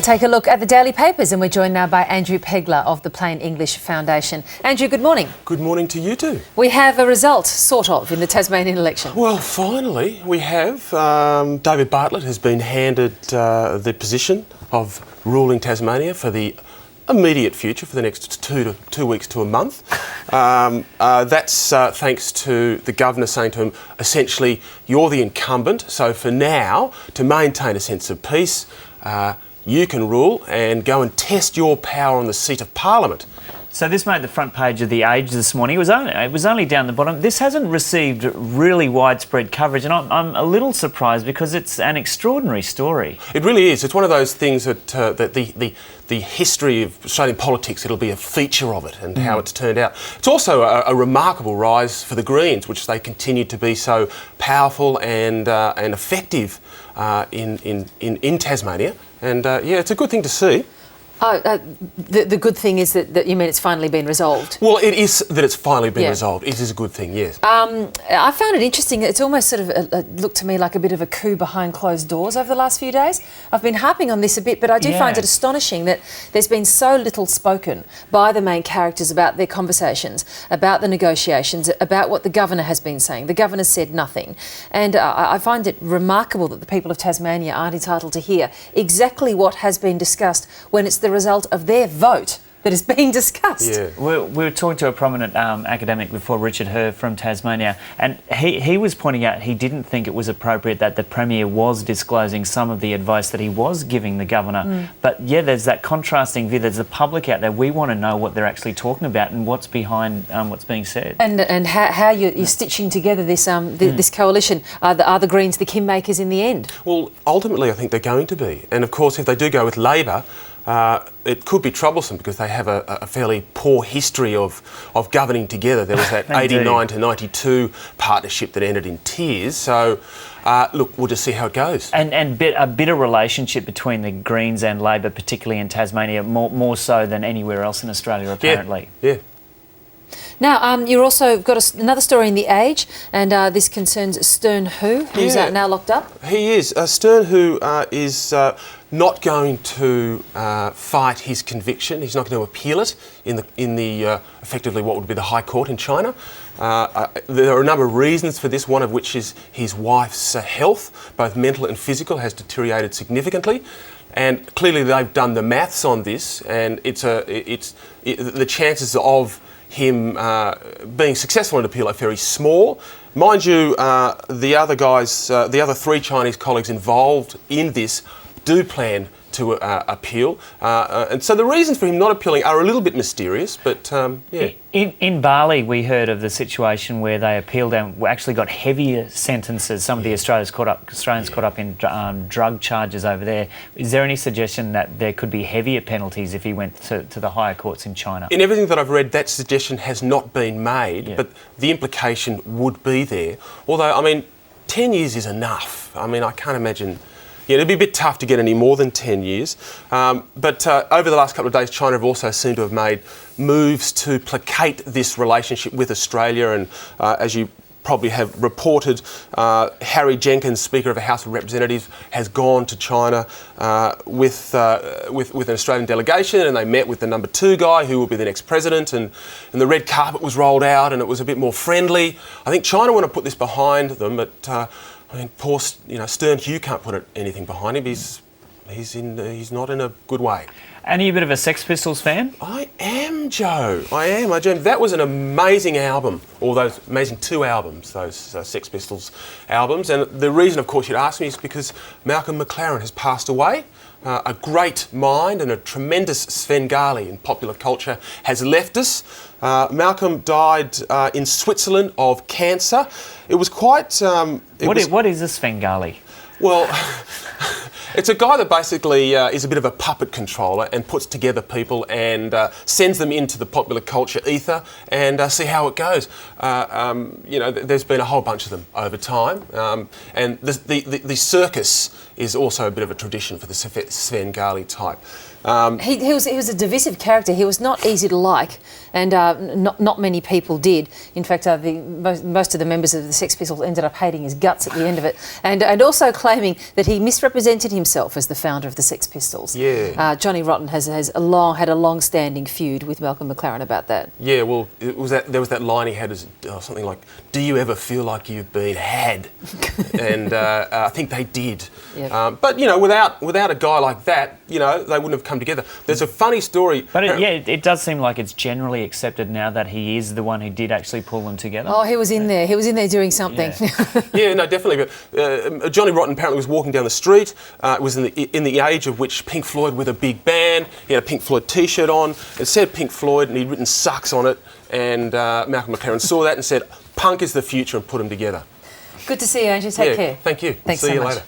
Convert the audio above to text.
We'll take a look at the daily papers, and we're joined now by Andrew Pegler of the Plain English Foundation. Andrew, good morning. Good morning to you too. We have a result, sort of, in the Tasmanian election. Well, finally we have. David Bartlett has been handed the position of ruling Tasmania for the immediate future, for the next two weeks to a month. That's thanks to the governor saying to him, essentially, you're the incumbent, so for now, to maintain a sense of peace, you can rule and go and test your power on the seat of Parliament. So this made the front page of The Age this morning. It was only down the bottom. This hasn't received really widespread coverage, and I'm a little surprised because it's an extraordinary story. It really is. It's one of those things that the history of Australian politics, it'll be a feature of it and how it's turned out. It's also a remarkable rise for the Greens, which they continue to be so powerful and effective in Tasmania. And yeah, it's a good thing to see. The good thing is that you mean it's finally been resolved? Well, it is that it's finally been resolved. It is a good thing, yes. I found it interesting. It's almost sort of looked to me like a bit of a coup behind closed doors over the last few days. I've been harping on this a bit, but I do find it astonishing that there's been so little spoken by the main characters about their conversations, about the negotiations, about what the governor has been saying. The governor said nothing. And I find it remarkable that the people of Tasmania aren't entitled to hear exactly what has been discussed when it's the result of their vote that is being discussed. Yeah. We were talking to a prominent academic before, Richard Herr from Tasmania, and he was pointing out he didn't think it was appropriate that the Premier was disclosing some of the advice that he was giving the governor. But yeah, there's that contrasting view. There's the public out there. We want to know what they're actually talking about and what's behind what's being said. And how you're stitching together this this coalition. Are the Greens the kingmakers in the end? Well, ultimately I think they're going to be. And of course, if they do go with Labor, it could be troublesome because they have a fairly poor history of governing together. There was that 89 to 92 partnership that ended in tears. So, look, we'll just see how it goes. And a bitter relationship between the Greens and Labor, particularly in Tasmania, more so than anywhere else in Australia, apparently. Yeah. Now, you've also got another story in The Age, and this concerns Stern Hu, who's now locked up. He is. Stern Hu is not going to fight his conviction. He's not going to appeal it in the effectively what would be the High Court in China. There are a number of reasons for this, one of which is his wife's health, both mental and physical, has deteriorated significantly. And clearly they've done the maths on this, and the chances of him being successful in appeal are very small. Mind you, the other three Chinese colleagues involved in this do plan to appeal. And so the reasons for him not appealing are a little bit mysterious, but yeah. In Bali, we heard of the situation where they appealed and actually got heavier sentences. Some of the Australians caught up in drug charges over there. Is there any suggestion that there could be heavier penalties if he went to the higher courts in China? In everything that I've read, that suggestion has not been made, but the implication would be there. Although, I mean, 10 years is enough. I mean, I can't imagine... Yeah, it'd be a bit tough to get any more than 10 years. But over the last couple of days, China have also seemed to have made moves to placate this relationship with Australia. And as you probably have reported, Harry Jenkins, Speaker of the House of Representatives, has gone to China with an Australian delegation, and they met with the number 2 guy who will be the next president, and the red carpet was rolled out and it was a bit more friendly. I think China want to put this behind them, but I mean, poor, Stern Hu can't put anything behind him. He's not in a good way. And are you a bit of a Sex Pistols fan? I am, Joe. I am. That was an amazing album. All those amazing 2 albums, those Sex Pistols albums. And the reason, of course, you'd ask me is because Malcolm McLaren has passed away. A great mind and a tremendous Svengali in popular culture has left us. Malcolm died in Switzerland of cancer. It was quite... What is a Svengali? Well, it's a guy that basically is a bit of a puppet controller and puts together people and sends them into the popular culture ether and see how it goes. There's been a whole bunch of them over time, and the circus is also a bit of a tradition for the Svengali type. He was a divisive character. He was not easy to like, and not many people did. In fact, most of the members of the Sex Pistols ended up hating his guts at the end of it, and also claiming that he misrepresented himself as the founder of the Sex Pistols. Yeah. Johnny Rotten had a long-standing feud with Malcolm McLaren about that. Yeah, well, there was that line he had as something like, "Do you ever feel like you've been had?" And I think they did. Yep. But without a guy like that, they wouldn't have come together. There's a funny story. But it does seem like it's generally accepted now that he is the one who did actually pull them together. Oh, he was in there. He was in there doing something. Yeah, Yeah, no, definitely. But Johnny Rotten apparently was walking down the street. It was in the age of which Pink Floyd were the big band. He had a Pink Floyd T-shirt on. It said Pink Floyd, and he'd written "sucks" on it. And Malcolm McLaren saw that and said, "Punk is the future," and put them together. Good to see you, Andrew. Take care. Thank you. Thanks See so you much. later.